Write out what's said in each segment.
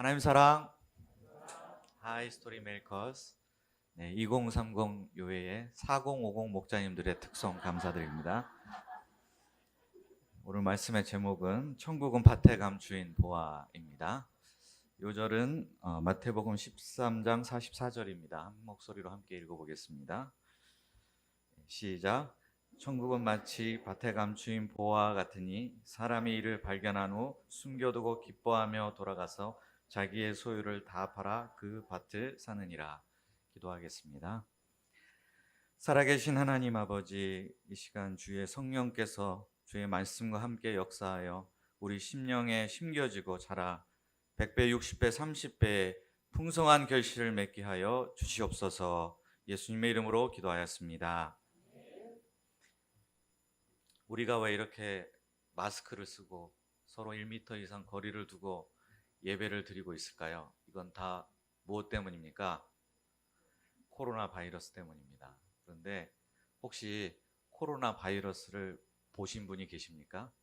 하나님 사랑, 하이 스토리 메이커스. 2030 교회의 4050 목자님들의 특성 감사드립니다. 오늘 말씀의 제목은 천국은 밭에 감추인 보화입니다. 요절은 마태복음 13장 44절입니다. 한 목소리로 함께 읽어보겠습니다. 시작. 천국은 마치 밭에 감추인 보화 같으니 사람이 이를 발견한 후 숨겨두고 기뻐하며 돌아가서 자기의 소유를 다 팔아 그 밭을 사느니라. 기도하겠습니다. 살아계신 하나님 아버지, 이 시간 주의 성령께서 주의 말씀과 함께 역사하여 우리 심령에 심겨지고 자라 100배, 60배, 30배의 풍성한 결실을 맺게 하여 주시옵소서. 예수님의 이름으로 기도하였습니다. 우리가 왜 이렇게 마스크를 쓰고 서로 1m 이상 거리를 두고 예배를 드리고 있을까요? 이건 다 무엇 때문입니까? 코로나 바이러스 때문입니다. 그런데 혹시 코로나 바이러스를 보신 분이 계십니까?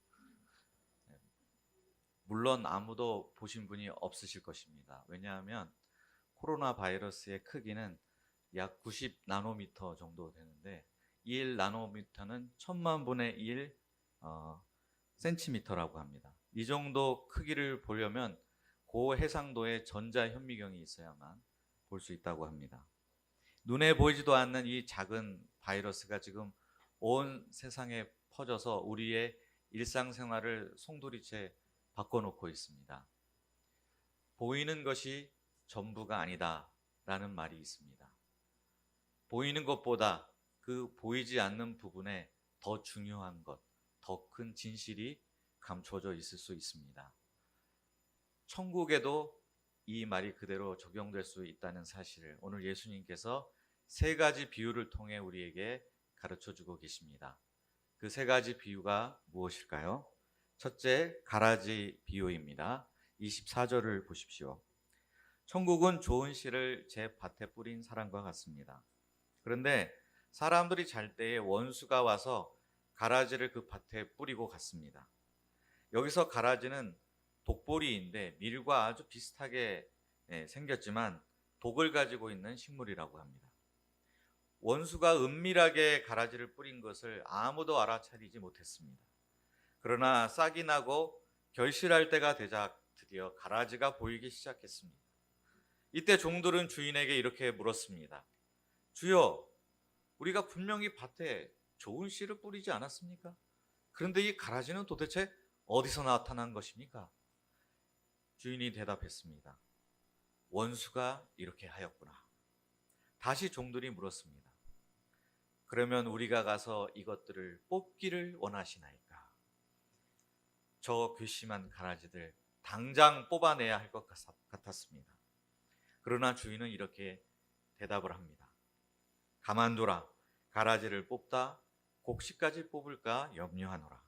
물론 아무도 보신 분이 없으실 것입니다. 왜냐하면 코로나 바이러스의 크기는 약 90 나노미터 정도 되는데 1 나노미터는 1000만 분의 1 센티미터라고 합니다. 이 정도 크기를 보려면 고해상도의 전자현미경이 있어야만 볼 수 있다고 합니다. 눈에 보이지도 않는 이 작은 바이러스가 지금 온 세상에 퍼져서 우리의 일상생활을 송두리째 바꿔놓고 있습니다. 보이는 것이 전부가 아니다라는 말이 있습니다. 보이는 것보다 그 보이지 않는 부분에 더 중요한 것, 더 큰 진실이 감춰져 있을 수 있습니다. 천국에도 이 말이 그대로 적용될 수 있다는 사실을 오늘 예수님께서 세 가지 비유를 통해 우리에게 가르쳐주고 계십니다. 그 세 가지 비유가 무엇일까요? 첫째, 가라지 비유입니다. 24절을 보십시오. 천국은 좋은 씨를 제 밭에 뿌린 사람과 같습니다. 그런데 사람들이 잘 때에 원수가 와서 가라지를 그 밭에 뿌리고 갔습니다. 여기서 가라지는 독보리인데 밀과 아주 비슷하게 생겼지만 독을 가지고 있는 식물이라고 합니다. 원수가 은밀하게 가라지를 뿌린 것을 아무도 알아차리지 못했습니다. 그러나 싹이 나고 결실할 때가 되자 드디어 가라지가 보이기 시작했습니다. 이때 종들은 주인에게 이렇게 물었습니다. 주여, 우리가 분명히 밭에 좋은 씨를 뿌리지 않았습니까? 그런데 이 가라지는 도대체 어디서 나타난 것입니까? 주인이 대답했습니다. 원수가 이렇게 하였구나. 다시 종들이 물었습니다. 그러면 우리가 가서 이것들을 뽑기를 원하시나이까? 저 괘씸한 가라지들 당장 뽑아내야 할 것 같았습니다. 그러나 주인은 이렇게 대답을 합니다. 가만두라. 가라지를 뽑다 곡식까지 뽑을까 염려하노라.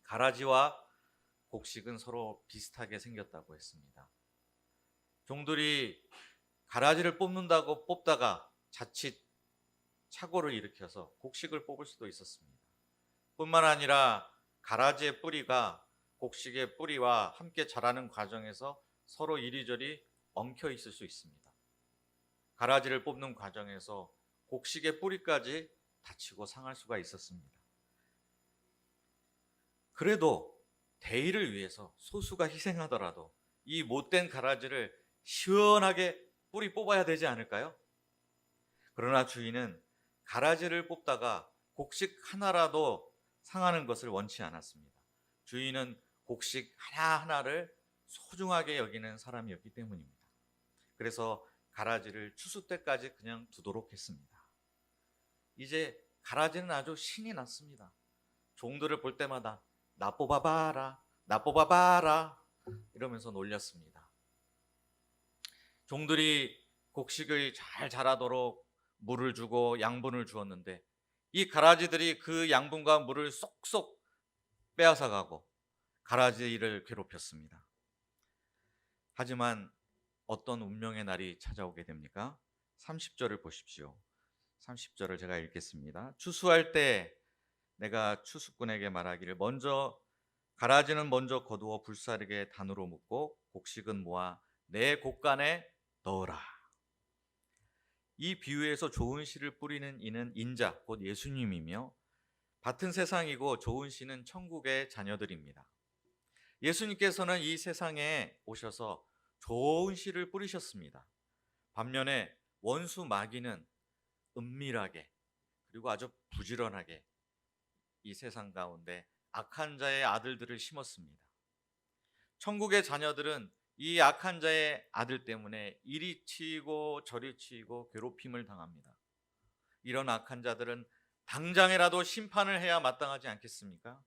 가라지와 곡식은 서로 비슷하게 생겼다고 했습니다. 종들이 가라지를 뽑는다고 뽑다가 자칫 착오를 일으켜서 곡식을 뽑을 수도 있었습니다. 뿐만 아니라 가라지의 뿌리가 곡식의 뿌리와 함께 자라는 과정에서 서로 이리저리 엉켜 있을 수 있습니다. 가라지를 뽑는 과정에서 곡식의 뿌리까지 다치고 상할 수가 있었습니다. 그래도 대의를 위해서 소수가 희생하더라도 이 못된 가라지를 시원하게 뿌리 뽑아야 되지 않을까요? 그러나 주인은 가라지를 뽑다가 곡식 하나라도 상하는 것을 원치 않았습니다. 주인은 곡식 하나하나를 소중하게 여기는 사람이었기 때문입니다. 그래서 가라지를 추수 때까지 그냥 두도록 했습니다. 이제 가라지는 아주 신이 났습니다. 종들을 볼 때마다 나 뽑아봐라, 나 뽑아봐라 이러면서 놀렸습니다. 종들이 곡식을 잘 자라도록 물을 주고 양분을 주었는데 이 가라지들이 그 양분과 물을 쏙쏙 빼앗아 가고 가라지를 괴롭혔습니다. 하지만 어떤 운명의 날이 찾아오게 됩니까? 30절을 보십시오. 30절을 제가 읽겠습니다. 추수할 때 내가 추수꾼에게 말하기를 가라지는 먼저 거두어 불사르게 단으로 묶고 곡식은 모아 내 곡간에 넣으라. 이 비유에서 좋은 씨를 뿌리는 이는 인자 곧 예수님이며 밭은 세상이고 좋은 씨는 천국의 자녀들입니다. 예수님께서는 이 세상에 오셔서 좋은 씨를 뿌리셨습니다. 반면에 원수 마귀는 은밀하게 그리고 아주 부지런하게 이 세상 가운데 악한 자의 아들들을 심었습니다. 천국의 자녀들은 이 악한 자의 아들 때문에 이리 치이고 저리 치이고 괴롭힘을 당합니다. 이런 악한 자들은 당장이라도 심판을 해야 마땅하지 않겠습니까?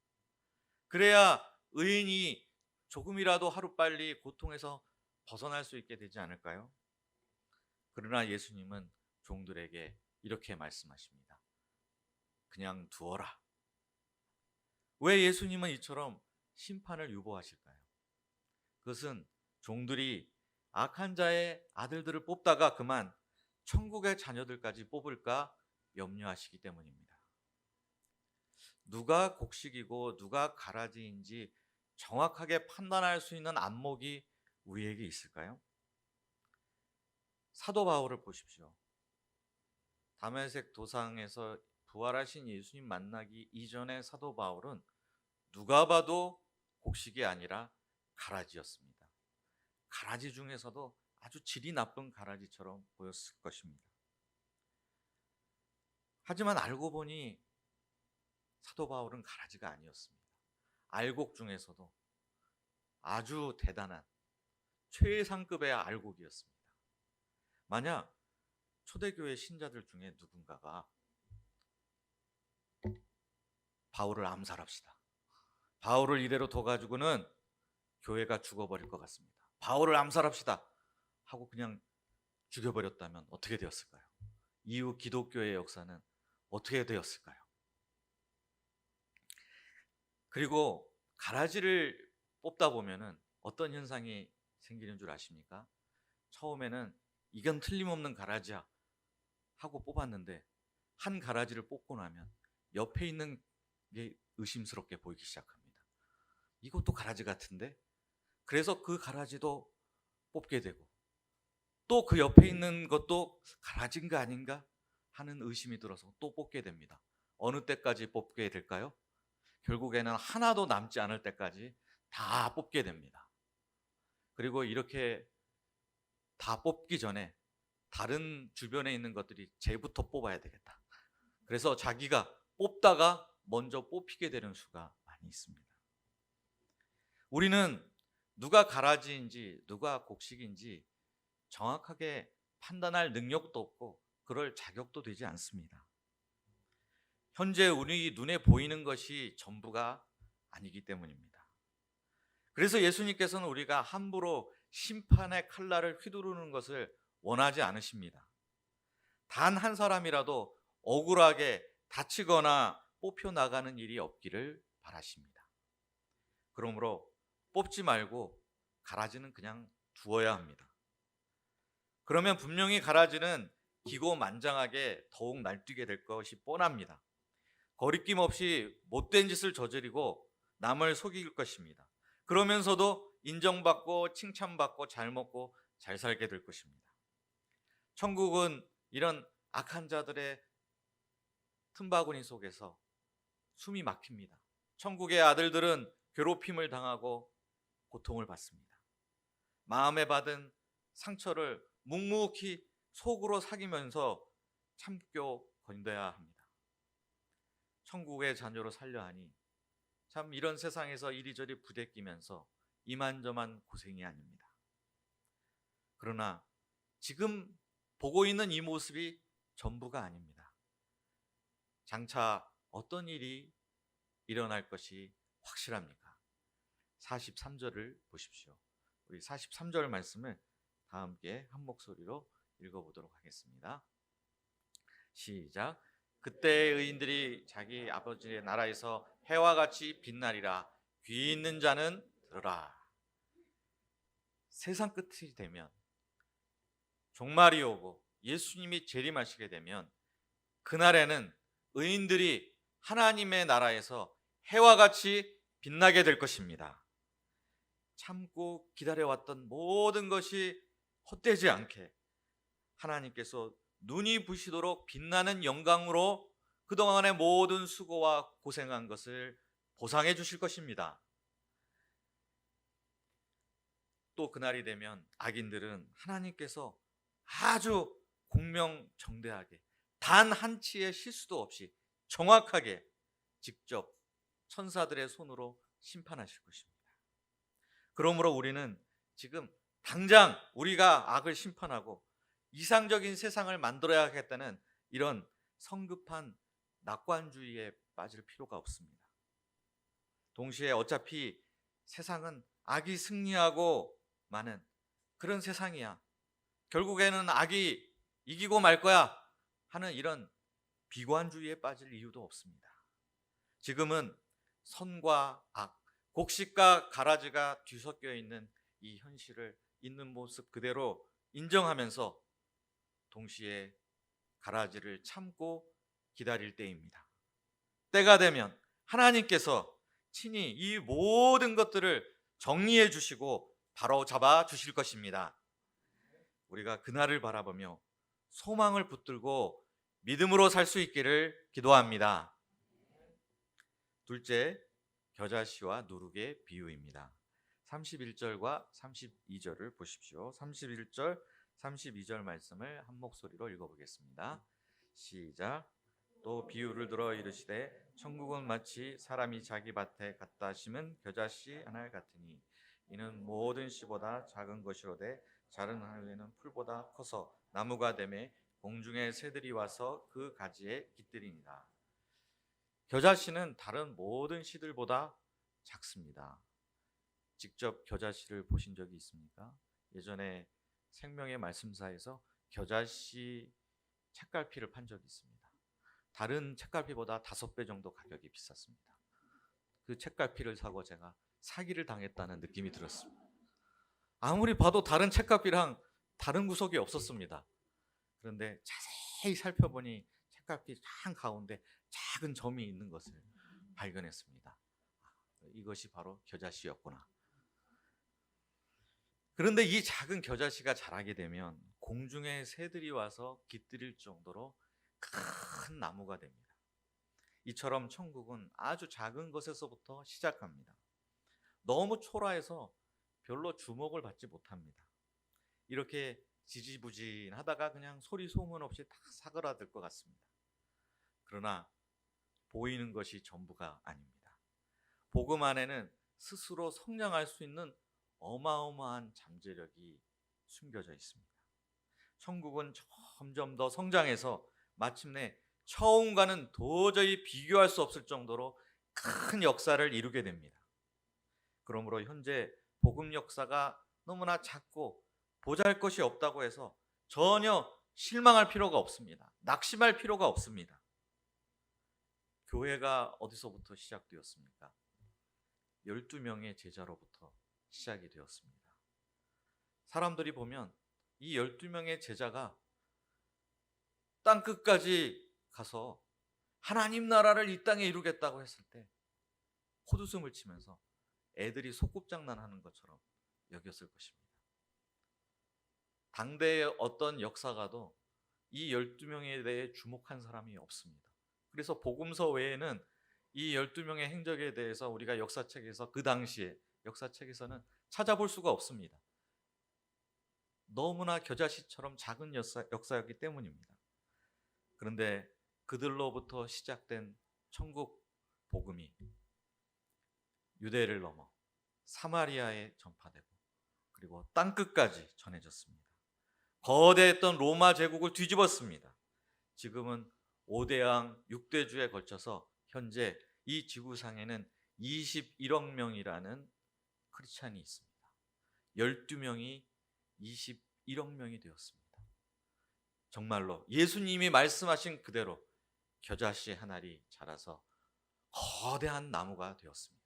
그래야 의인이 조금이라도 하루빨리 고통에서 벗어날 수 있게 되지 않을까요? 그러나 예수님은 종들에게 이렇게 말씀하십니다. 그냥 두어라. 왜 예수님은 이처럼 심판을 유보하실까요? 그것은 종들이 악한 자의 아들들을 뽑다가 그만 천국의 자녀들까지 뽑을까 염려하시기 때문입니다. 누가 곡식이고 누가 가라지인지 정확하게 판단할 수 있는 안목이 우리에게 있을까요? 사도 바울을 보십시오. 다메섹 도상에서 부활하신 예수님 만나기 이전에 사도 바울은 누가 봐도 곡식이 아니라 가라지였습니다. 가라지 중에서도 아주 질이 나쁜 가라지처럼 보였을 것입니다. 하지만 알고 보니 사도 바울은 가라지가 아니었습니다. 알곡 중에서도 아주 대단한 최상급의 알곡이었습니다. 만약 초대교회 신자들 중에 누군가가 바울을 암살합시다. 바울을 이대로 둬가지고는 교회가 죽어버릴 것 같습니다. 바울을 암살합시다 하고 그냥 죽여버렸다면 어떻게 되었을까요? 이후 기독교의 역사는 어떻게 되었을까요? 그리고 가라지를 뽑다 보면은 어떤 현상이 생기는 줄 아십니까? 처음에는 이건 틀림없는 가라지야 하고 뽑았는데 한 가라지를 뽑고 나면 옆에 있는 게 의심스럽게 보이기 시작합니다. 이것도 가라지 같은데? 그래서 그 가라지도 뽑게 되고 또 그 옆에 있는 것도 가라지인가 아닌가 하는 의심이 들어서 또 뽑게 됩니다. 어느 때까지 뽑게 될까요? 결국에는 하나도 남지 않을 때까지 다 뽑게 됩니다. 그리고 이렇게 다 뽑기 전에 다른 주변에 있는 것들이 쟤부터 뽑아야 되겠다. 그래서 자기가 뽑다가 먼저 뽑히게 되는 수가 많이 있습니다. 우리는 누가 가라지인지 누가 곡식인지 정확하게 판단할 능력도 없고 그럴 자격도 되지 않습니다. 현재 우리 눈에 보이는 것이 전부가 아니기 때문입니다. 그래서 예수님께서는 우리가 함부로 심판의 칼날을 휘두르는 것을 원하지 않으십니다. 단 한 사람이라도 억울하게 다치거나 뽑혀 나가는 일이 없기를 바라십니다. 그러므로 뽑지 말고 가라지는 그냥 두어야 합니다. 그러면 분명히 가라지는 기고만장하게 더욱 날뛰게 될 것이 뻔합니다. 거리낌 없이 못된 짓을 저지르고 남을 속일 것입니다. 그러면서도 인정받고 칭찬받고 잘 먹고 잘 살게 될 것입니다. 천국은 이런 악한 자들의 틈바구니 속에서 숨이 막힙니다. 천국의 아들들은 괴롭힘을 당하고 고통을 받습니다. 마음에 받은 상처를 묵묵히 속으로 사귀면서 참고 견뎌야 합니다. 천국의 자녀로 살려 하니 참 이런 세상에서 이리저리 부대끼면서 이만저만 고생이 아닙니다. 그러나 지금 보고 있는 이 모습이 전부가 아닙니다. 장차 어떤 일이 일어날 것이 확실합니까? 43절을 보십시오. 우리 43절 말씀을 다 함께 한 목소리로 읽어보도록 하겠습니다. 시작. 그때의 의인들이 자기 아버지의 나라에서 해와 같이 빛나리라. 귀 있는 자는 들으라. 세상 끝이 되면, 종말이 오고 예수님이 재림하시게 되면 그날에는 의인들이 하나님의 나라에서 해와 같이 빛나게 될 것입니다. 참고 기다려왔던 모든 것이 헛되지 않게 하나님께서 눈이 부시도록 빛나는 영광으로 그동안의 모든 수고와 고생한 것을 보상해 주실 것입니다. 또 그날이 되면 악인들은 하나님께서 아주 공명정대하게 단 한치의 실수도 없이 정확하게 직접 천사들의 손으로 심판하실 것입니다. 그러므로 우리는 지금 당장 우리가 악을 심판하고 이상적인 세상을 만들어야겠다는 이런 성급한 낙관주의에 빠질 필요가 없습니다. 동시에 어차피 세상은 악이 승리하고 마는 그런 세상이야. 결국에는 악이 이기고 말 거야 하는 이런 비관주의에 빠질 이유도 없습니다. 지금은 선과 악, 곡식과 가라지가 뒤섞여 있는 이 현실을 있는 모습 그대로 인정하면서 동시에 가라지를 참고 기다릴 때입니다. 때가 되면 하나님께서 친히 이 모든 것들을 정리해 주시고 바로 잡아 주실 것입니다. 우리가 그날을 바라보며 소망을 붙들고 믿음으로 살 수 있기를 기도합니다. 둘째, 겨자씨와 누룩의 비유입니다. 31절과 32절을 보십시오. 31절, 32절 말씀을 한 목소리로 읽어보겠습니다. 시작. 또 비유를 들어 이르시되 천국은 마치 사람이 자기 밭에 갖다 심은 겨자씨 하나 같으니 이는 모든 씨보다 작은 것이로되 자른 하늘에는 풀보다 커서 나무가 되매 공중의 새들이 와서 그 가지에 깃들이니라. 겨자씨는 다른 모든 씨들보다 작습니다. 직접 겨자씨를 보신 적이 있습니까? 예전에 생명의 말씀사에서 겨자씨 책갈피를 판 적이 있습니다. 다른 책갈피보다 5배 정도 가격이 비쌌습니다. 그 책갈피를 사고 제가 사기를 당했다는 느낌이 들었습니다. 아무리 봐도 다른 책갈피랑 다른 구석이 없었습니다. 그런데 자세히 살펴보니 책갈피 한 가운데 작은 점이 있는 것을 발견했습니다. 이것이 바로 겨자씨였구나. 그런데 이 작은 겨자씨가 자라게 되면 공중의 새들이 와서 깃들일 정도로 큰 나무가 됩니다. 이처럼 천국은 아주 작은 것에서부터 시작합니다. 너무 초라해서 별로 주목을 받지 못합니다. 이렇게 지지부진하다가 그냥 소리 소문 없이 다 사그라들 것 같습니다. 그러나 보이는 것이 전부가 아닙니다. 복음 안에는 스스로 성장할 수 있는 어마어마한 잠재력이 숨겨져 있습니다. 천국은 점점 더 성장해서 마침내 처음과는 도저히 비교할 수 없을 정도로 큰 역사를 이루게 됩니다. 그러므로 현재 복음 역사가 너무나 작고 보잘것이 없다고 해서 전혀 실망할 필요가 없습니다. 낙심할 필요가 없습니다. 교회가 어디서부터 시작되었습니까? 12명의 제자로부터 시작이 되었습니다. 사람들이 보면 이 12명의 제자가 땅끝까지 가서 하나님 나라를 이 땅에 이루겠다고 했을 때 콧웃음을 치면서 애들이 소꿉장난하는 것처럼 여겼을 것입니다. 당대의 어떤 역사가도 이 12명에 대해 주목한 사람이 없습니다. 그래서 복음서 외에는 이 12명의 행적에 대해서 우리가 역사책에서 그 당시에 역사책에서는 찾아볼 수가 없습니다. 너무나 겨자씨처럼 작은 역사였기 때문입니다. 그런데 그들로부터 시작된 천국 복음이 유대를 넘어 사마리아에 전파되고 그리고 땅끝까지 전해졌습니다. 거대했던 로마 제국을 뒤집었습니다. 지금은 5대양 6대주에 걸쳐서 현재 이 지구상에는 21억 명이라는 크리스찬이 있습니다. 12명이 21억 명이 되었습니다. 정말로 예수님이 말씀하신 그대로 겨자씨 한 알이 자라서 거대한 나무가 되었습니다.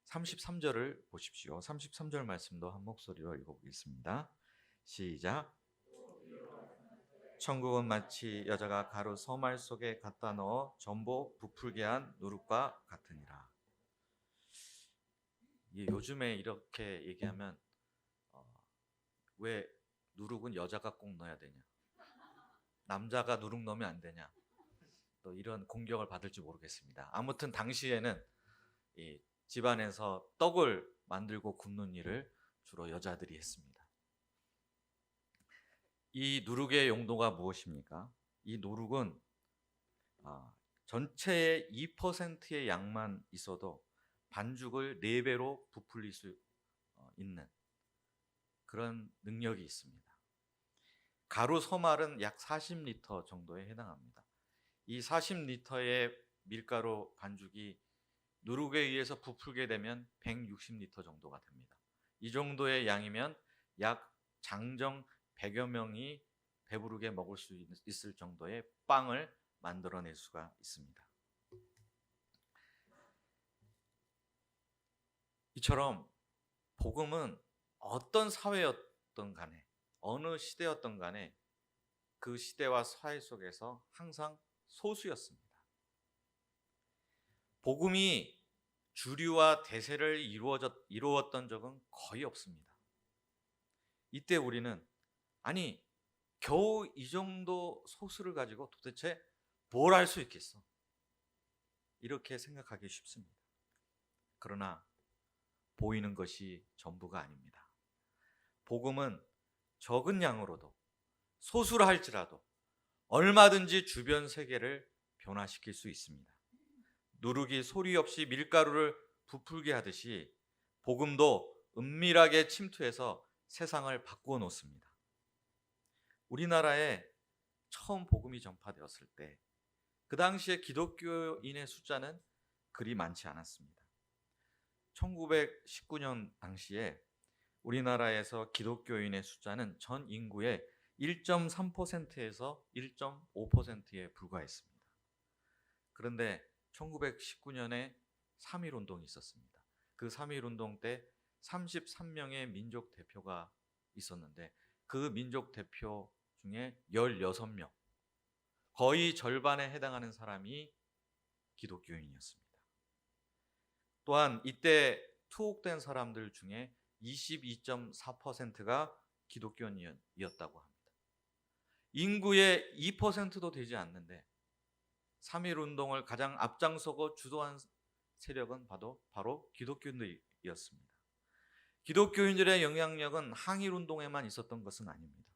33절을 보십시오. 33절 말씀도 한 목소리로 읽어보겠습니다. 시작. 천국은 마치 여자가 가루 서말 속에 갖다 넣어 전복 부풀게 한 누룩과 같으니라. 요즘에 이렇게 얘기하면 왜 누룩은 여자가 꼭 넣어야 되냐? 남자가 누룩 넣으면 안 되냐? 또 이런 공격을 받을지 모르겠습니다. 아무튼 당시에는 이 집안에서 떡을 만들고 굽는 일을 주로 여자들이 했습니다. 이 누룩의 용도가 무엇입니까? 이 누룩은 전체의 2%의 양만 있어도 반죽을 4배로 부풀릴 수 있는 그런 능력이 있습니다. 가루 소말은 약 40리터 정도에 해당합니다. 이 40리터의 밀가루 반죽이 누룩에 의해서 부풀게 되면 160리터 정도가 됩니다. 이 정도의 양이면 약 장정 100여 명이 배부르게 먹을 수 있을 정도의 빵을 만들어낼 수가 있습니다. 이처럼 복음은 어떤 사회였던 간에, 어느 시대였던 간에 그 시대와 사회 속에서 항상 소수였습니다. 복음이 주류와 대세를 이루었던 적은 거의 없습니다. 이때 우리는 아니 겨우 이 정도 소수를 가지고 도대체 뭘 할 수 있겠어? 이렇게 생각하기 쉽습니다. 그러나 보이는 것이 전부가 아닙니다. 복음은 적은 양으로도 소수라 할지라도 얼마든지 주변 세계를 변화시킬 수 있습니다. 누룩이 소리 없이 밀가루를 부풀게 하듯이 복음도 은밀하게 침투해서 세상을 바꾸어 놓습니다. 우리나라에 처음 복음이 전파되었을 때 그 당시에 기독교인의 숫자는 그리 많지 않았습니다. 1919년 당시에 우리나라에서 기독교인의 숫자는 전 인구의 1.3%에서 1.5%에 불과했습니다. 그런데 1919년에 3.1운동이 있었습니다. 그 3.1운동 때 33명의 민족 대표가 있었는데 그 민족 대표 중에 16명, 거의 절반에 해당하는 사람이 기독교인이었습니다. 또한 이때 투옥된 사람들 중에 22.4%가 기독교인이었다고 합니다. 인구의 2%도 되지 않는데 3.1운동을 가장 앞장서고 주도한 세력은 바로 기독교인들이었습니다. 기독교인들의 영향력은 항일운동에만 있었던 것은 아닙니다.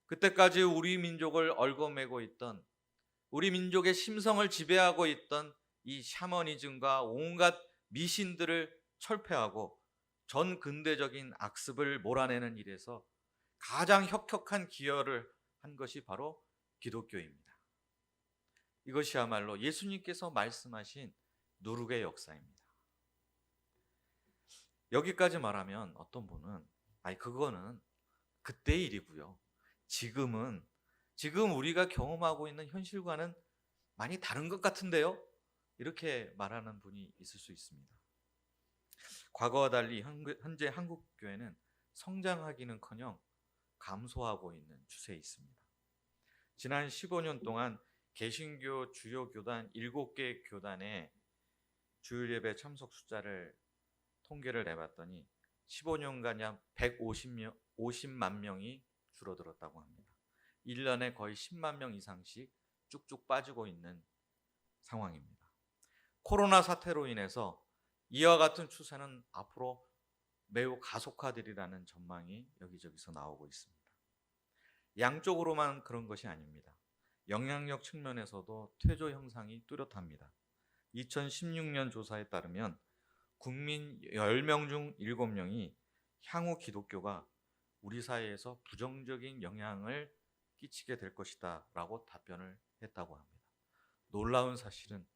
그때까지 우리 민족을 얽어매고 있던, 우리 민족의 심성을 지배하고 있던 이 샤머니즘과 온갖 미신들을 철폐하고 전 근대적인 악습을 몰아내는 일에서 가장 혁혁한 기여를 한 것이 바로 기독교입니다. 이것이야말로 예수님께서 말씀하신 누룩의 역사입니다. 여기까지 말하면 어떤 분은 그거는 그때의 일이고요. 지금 우리가 경험하고 있는 현실과는 많이 다른 것 같은데요? 이렇게 말하는 분이 있을 수 있습니다. 과거와 달리 현재 한국 교회는 성장하기는커녕 감소하고 있는 추세에 있습니다. 지난 15년 동안 개신교 주요 교단 7개 교단의 주일 예배 참석 숫자를 통계를 내봤더니 15년간 약 150만 명이 줄어들었다고 합니다. 1년에 거의 10만 명 이상씩 쭉쭉 빠지고 있는 상황입니다. 코로나 사태로 인해서 이와 같은 추세는 앞으로 매우 가속화되리라는 전망이 여기저기서 나오고 있습니다. 양쪽으로만 그런 것이 아닙니다. 영향력 측면에서도 퇴조 현상이 뚜렷합니다. 2016년 조사에 따르면 국민 10명 중 7명이 향후 기독교가 우리 사회에서 부정적인 영향을 끼치게 될 것이다 라고 답변을 했다고 합니다. 놀라운 사실은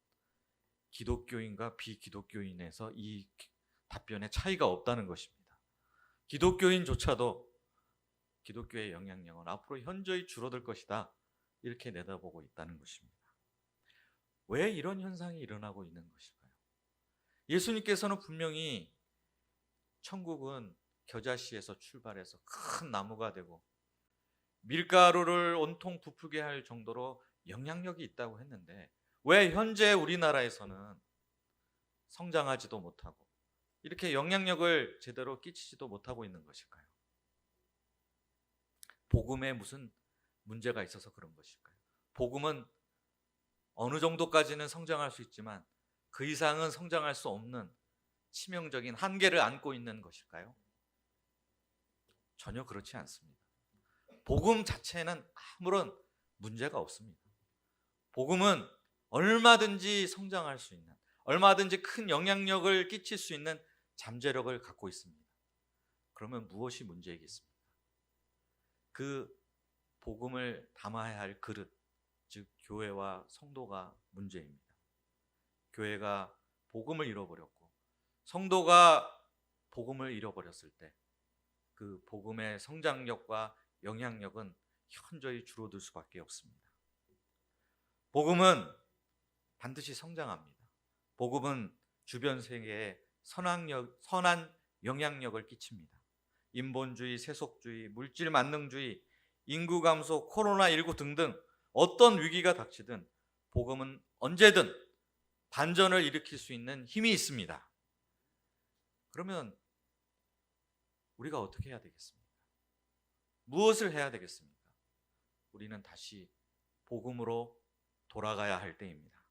기독교인과 비기독교인에서 이 답변에 차이가 없다는 것입니다. 기독교인조차도 기독교의 영향력은 앞으로 현저히 줄어들 것이다 이렇게 내다보고 있다는 것입니다. 왜 이런 현상이 일어나고 있는 것일까요? 예수님께서는 분명히 천국은 겨자씨에서 출발해서 큰 나무가 되고 밀가루를 온통 부풀게 할 정도로 영향력이 있다고 했는데 왜 현재 우리나라에서는 성장하지도 못하고 이렇게 영향력을 제대로 끼치지도 못하고 있는 것일까요? 복음에 무슨 문제가 있어서 그런 것일까요? 복음은 어느 정도까지는 성장할 수 있지만 그 이상은 성장할 수 없는 치명적인 한계를 안고 있는 것일까요? 전혀 그렇지 않습니다. 복음 자체는 아무런 문제가 없습니다. 복음은 얼마든지 성장할 수 있는, 얼마든지 큰 영향력을 끼칠 수 있는 잠재력을 갖고 있습니다. 그러면 무엇이 문제이겠습니까? 그 복음을 담아야 할 그릇, 즉 교회와 성도가 문제입니다. 교회가 복음을 잃어버렸고 성도가 복음을 잃어버렸을 때 그 복음의 성장력과 영향력은 현저히 줄어들 수밖에 없습니다. 복음은 반드시 성장합니다. 복음은 주변 세계에 선한 영향력을 끼칩니다. 인본주의, 세속주의, 물질 만능주의, 인구 감소, 코로나19 등등 어떤 위기가 닥치든 복음은 언제든 반전을 일으킬 수 있는 힘이 있습니다. 그러면 우리가 어떻게 해야 되겠습니까? 무엇을 해야 되겠습니까? 우리는 다시 복음으로 돌아가야 할 때입니다.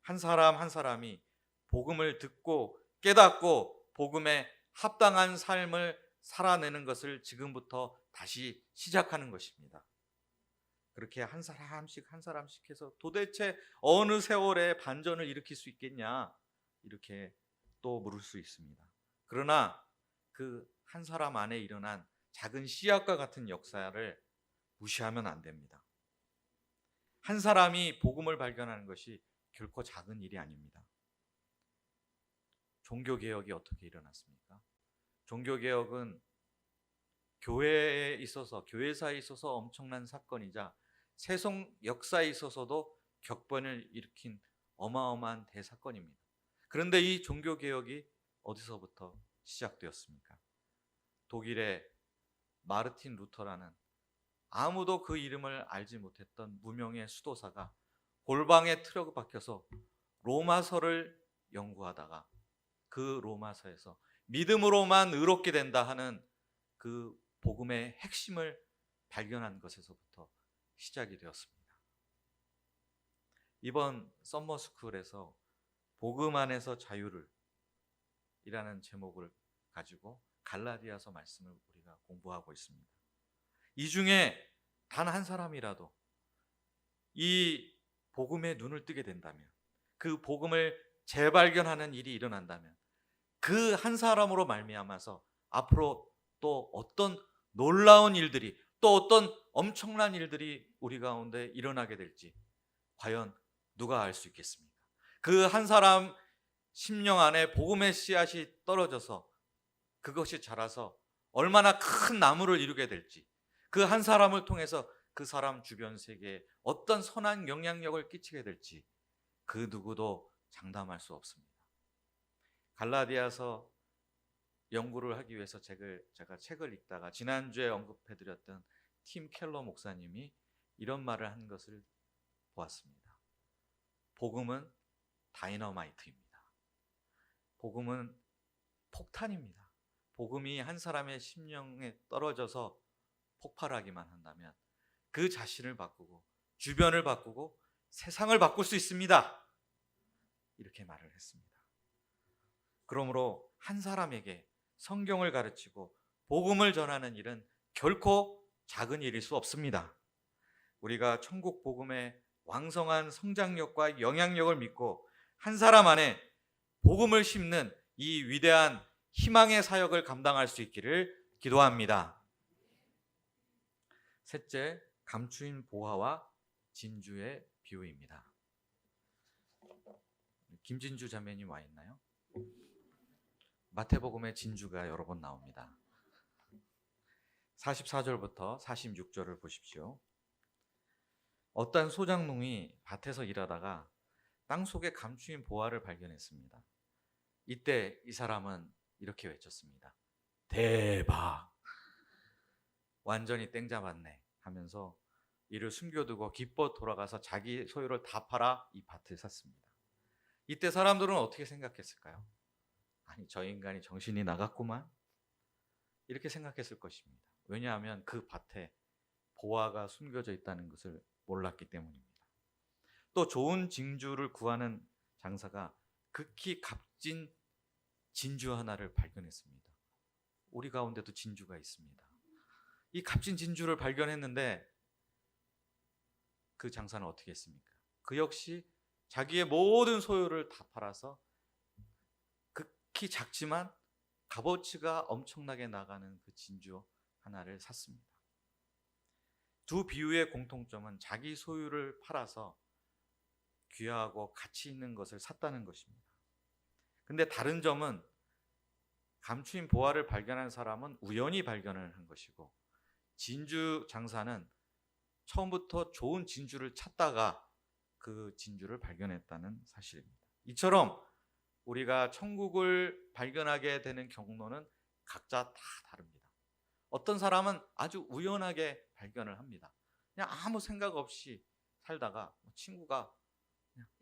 한 사람 한 사람이 복음을 듣고 깨닫고 복음에 합당한 삶을 살아내는 것을 지금부터 다시 시작하는 것입니다. 그렇게 한 사람씩 한 사람씩 해서 도대체 어느 세월에 반전을 일으킬 수 있겠냐, 이렇게 또 물을 수 있습니다. 그러나 그 한 사람 안에 일어난 작은 씨앗과 같은 역사를 무시하면 안 됩니다. 한 사람이 복음을 발견하는 것이 결코 작은 일이 아닙니다. 종교개혁이 어떻게 일어났습니까? 종교개혁은 교회에 있어서, 교회사에 있어서 엄청난 사건이자 세속 역사에 있어서도 격변을 일으킨 어마어마한 대사건입니다. 그런데 이 종교개혁이 어디서부터 시작되었습니까? 독일의 마르틴 루터라는 아무도 그 이름을 알지 못했던 무명의 수도사가 골방에 틀어 박혀서 로마서를 연구하다가 그 로마서에서 믿음으로만 의롭게 된다 하는 그 복음의 핵심을 발견한 것에서부터 시작이 되었습니다. 이번 썸머스쿨에서 복음 안에서 자유를 이라는 제목을 가지고 갈라디아서 말씀을 우리가 공부하고 있습니다. 이 중에 단 한 사람이라도 이 복음에 눈을 뜨게 된다면, 그 복음을 재발견하는 일이 일어난다면 그 한 사람으로 말미암아서 앞으로 또 어떤 놀라운 일들이, 또 어떤 엄청난 일들이 우리 가운데 일어나게 될지 과연 누가 알 수 있겠습니까? 그 한 사람 심령 안에 복음의 씨앗이 떨어져서 그것이 자라서 얼마나 큰 나무를 이루게 될지, 그 한 사람을 통해서 그 사람 주변 세계에 어떤 선한 영향력을 끼치게 될지 그 누구도 장담할 수 없습니다. 갈라디아서 연구를 하기 위해서 제가 책을 읽다가 지난주에 언급해드렸던 팀 켈러 목사님이 이런 말을 한 것을 보았습니다. 복음은 다이너마이트입니다. 복음은 폭탄입니다. 복음이 한 사람의 심령에 떨어져서 폭발하기만 한다면 그 자신을 바꾸고 주변을 바꾸고 세상을 바꿀 수 있습니다. 이렇게 말을 했습니다. 그러므로 한 사람에게 성경을 가르치고 복음을 전하는 일은 결코 작은 일일 수 없습니다. 우리가 천국 복음의 왕성한 성장력과 영향력을 믿고 한 사람 안에 복음을 심는 이 위대한 희망의 사역을 감당할 수 있기를 기도합니다. 셋째, 감추인 보화와 진주의 비유입니다. 김진주 자매님 와 있나요? 마태복음의 진주가 여러 번 나옵니다. 44절부터 46절을 보십시오. 어떤 소장농이 밭에서 일하다가 땅속에 감추인 보화를 발견했습니다. 이때 이 사람은 이렇게 외쳤습니다. 대박! 완전히 땡 잡았네 하면서 이를 숨겨두고 기뻐 돌아가서 자기 소유를 다 팔아 이 밭을 샀습니다. 이때 사람들은 어떻게 생각했을까요? 아니, 저 인간이 정신이 나갔구만, 이렇게 생각했을 것입니다. 왜냐하면 그 밭에 보화가 숨겨져 있다는 것을 몰랐기 때문입니다. 또 좋은 진주를 구하는 장사가 극히 값진 진주 하나를 발견했습니다. 우리 가운데도 진주가 있습니다. 이 값진 진주를 발견했는데 그 장사는 어떻게 했습니까? 그 역시 자기의 모든 소유를 다 팔아서 극히 작지만 값어치가 엄청나게 나가는 그 진주 하나를 샀습니다. 두 비유의 공통점은 자기 소유를 팔아서 귀하고 가치 있는 것을 샀다는 것입니다. 근데 다른 점은 감추인 보화를 발견한 사람은 우연히 발견을 한 것이고, 진주 장사는 처음부터 좋은 진주를 찾다가 그 진주를 발견했다는 사실입니다. 이처럼 우리가 천국을 발견하게 되는 경로는 각자 다 다릅니다. 어떤 사람은 아주 우연하게 발견을 합니다. 그냥 아무 생각 없이 살다가 친구가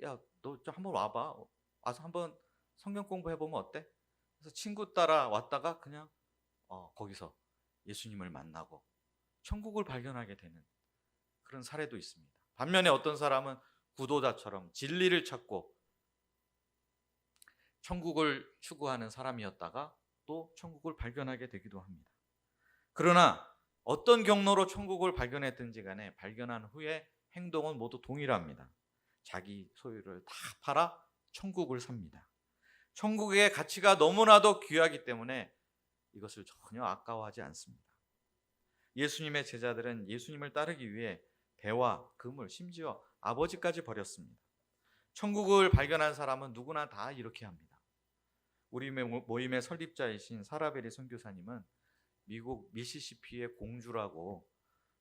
야, 너 좀 한번 와봐. 와서 한번 성경 공부해보면 어때? 그래서 친구 따라 왔다가 그냥 거기서 예수님을 만나고 천국을 발견하게 되는 그런 사례도 있습니다. 반면에 어떤 사람은 구도자처럼 진리를 찾고 천국을 추구하는 사람이었다가 또 천국을 발견하게 되기도 합니다. 그러나 어떤 경로로 천국을 발견했든지 간에 발견한 후에 행동은 모두 동일합니다. 자기 소유를 다 팔아 천국을 삽니다. 천국의 가치가 너무나도 귀하기 때문에 이것을 전혀 아까워하지 않습니다. 예수님의 제자들은 예수님을 따르기 위해 배와 그물, 심지어 아버지까지 버렸습니다. 천국을 발견한 사람은 누구나 다 이렇게 합니다. 우리 모임의 설립자이신 사라베리 선교사님은 미국 미시시피의 공주라고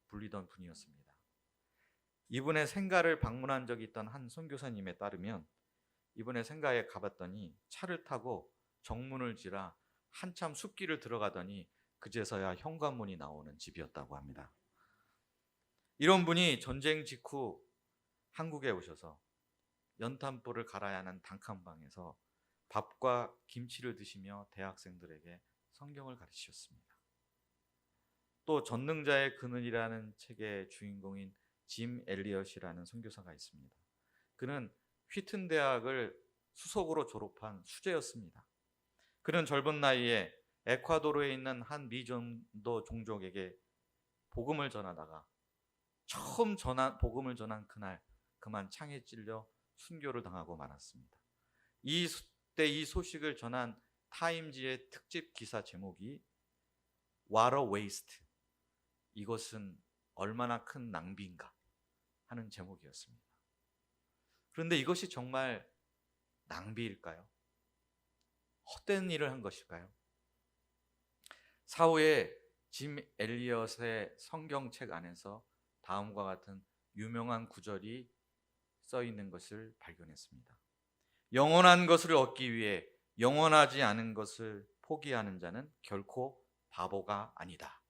불리던 분이었습니다. 이분의 생가를 방문한 적이 있던 한 선교사님에 따르면 이분의 생가에 가봤더니 차를 타고 정문을 지나 한참 숲길을 들어가더니 그제서야 현관문이 나오는 집이었다고 합니다. 이런 분이 전쟁 직후 한국에 오셔서 연탄불을 갈아야 하는 단칸방에서 밥과 김치를 드시며 대학생들에게 성경을 가르치셨습니다. 또 전능자의 그늘이라는 책의 주인공인 짐 엘리엇이라는 선교사가 있습니다. 그는 휘튼 대학을 수석으로 졸업한 수재였습니다. 그는 젊은 나이에 에콰도르에 있는 한 미전도 종족에게 복음을 전하다가 처음 복음을 전한 그날 그만 창에 찔려 순교를 당하고 말았습니다. 이때 이 소식을 전한 타임지의 특집 기사 제목이 What a waste, 이것은 얼마나 큰 낭비인가 하는 제목이었습니다. 그런데 이것이 정말 낭비일까요? 헛된 일을 한 것일까요? 사후에 짐 엘리엇의 성경책 안에서 다음과 같은 유명한 구절이 써 있는 것을 발견했습니다. 영원한 것을 얻기 위해 영원하지 않은 것을 포기하는 자는 결코 바보가 아니다.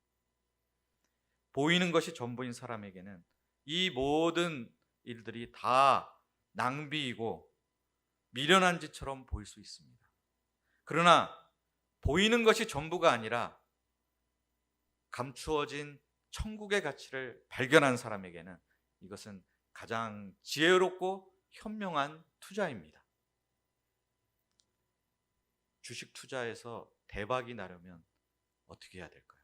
보이는 것이 전부인 사람에게는 이 모든 일들이 다 낭비이고 미련한 짓처럼 보일 수 있습니다. 그러나 보이는 것이 전부가 아니라 감추어진 천국의 가치를 발견한 사람에게는 이것은 가장 지혜롭고 현명한 투자입니다. 주식 투자에서 대박이 나려면 어떻게 해야 될까요?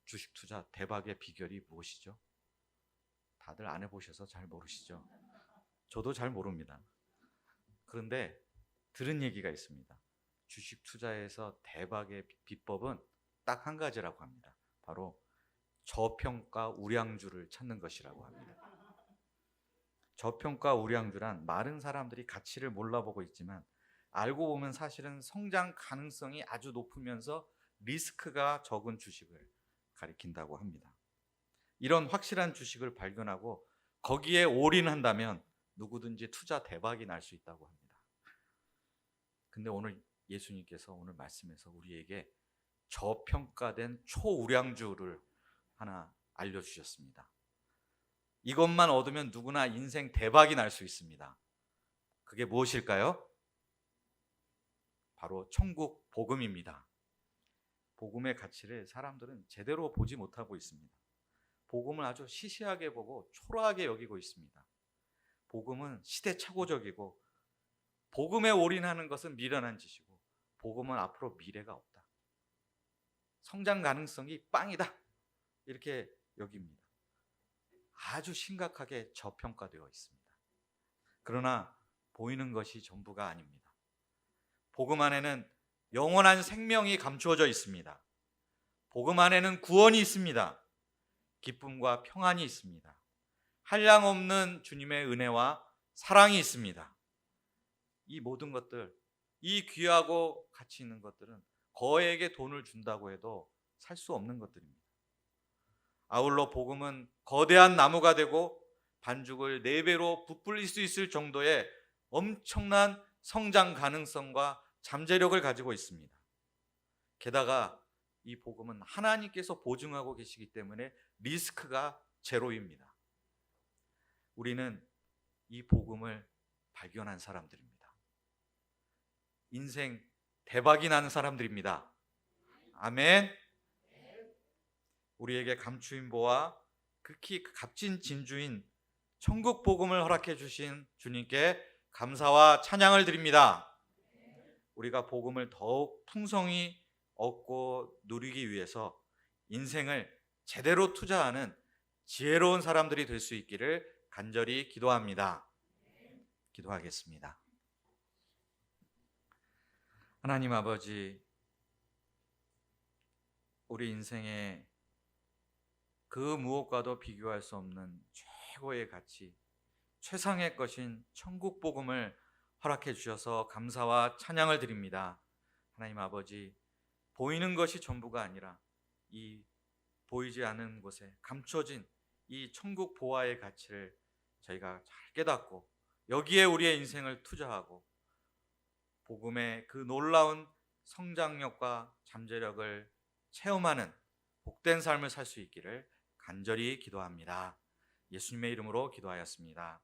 주식 투자 대박의 비결이 무엇이죠? 다들 안 해보셔서 잘 모르시죠? 저도 잘 모릅니다. 그런데 들은 얘기가 있습니다. 주식 투자에서 대박의 비법은 딱 한 가지라고 합니다. 바로 저평가 우량주를 찾는 것이라고 합니다. 저평가 우량주란 많은 사람들이 가치를 몰라보고 있지만 알고 보면 사실은 성장 가능성이 아주 높으면서 리스크가 적은 주식을 가리킨다고 합니다. 이런 확실한 주식을 발견하고 거기에 올인한다면 누구든지 투자 대박이 날 수 있다고 합니다. 근데 오늘 예수님께서 오늘 말씀에서 우리에게 저평가된 초우량주를 하나 알려주셨습니다. 이것만 얻으면 누구나 인생 대박이 날 수 있습니다. 그게 무엇일까요? 바로 천국 복음입니다. 복음의 가치를 사람들은 제대로 보지 못하고 있습니다. 복음을 아주 시시하게 보고 초라하게 여기고 있습니다. 복음은 시대착오적이고 복음에 올인하는 것은 미련한 짓이고 복음은 앞으로 미래가 없다. 성장 가능성이 빵이다. 이렇게 여깁니다. 아주 심각하게 저평가되어 있습니다. 그러나 보이는 것이 전부가 아닙니다. 복음 안에는 영원한 생명이 감추어져 있습니다. 복음 안에는 구원이 있습니다. 기쁨과 평안이 있습니다. 한량없는 주님의 은혜와 사랑이 있습니다. 이 모든 것들, 이 귀하고 가치 있는 것들은 거액의 돈을 준다고 해도 살 수 없는 것들입니다. 아울러 복음은 거대한 나무가 되고 반죽을 4배로 부풀릴 수 있을 정도의 엄청난 성장 가능성과 잠재력을 가지고 있습니다. 게다가 이 복음은 하나님께서 보증하고 계시기 때문에 리스크가 제로입니다. 우리는 이 복음을 발견한 사람들입니다. 인생 대박이 나는 사람들입니다. 아멘. 우리에게 감추인 보와 극히 값진 진주인 천국 복음을 허락해 주신 주님께 감사와 찬양을 드립니다. 우리가 복음을 더욱 풍성히 얻고 누리기 위해서 인생을 제대로 투자하는 지혜로운 사람들이 될 수 있기를 간절히 기도합니다. 기도하겠습니다. 하나님 아버지, 우리 인생에 그 무엇과도 비교할 수 없는 최고의 가치, 최상의 것인 천국 복음을 허락해 주셔서 감사와 찬양을 드립니다. 하나님 아버지, 보이는 것이 전부가 아니라 이 보이지 않는 곳에 감춰진 이 천국 보화의 가치를 저희가 잘 깨닫고 여기에 우리의 인생을 투자하고 복음의 그 놀라운 성장력과 잠재력을 체험하는 복된 삶을 살 수 있기를 간절히 기도합니다. 예수님의 이름으로 기도하였습니다.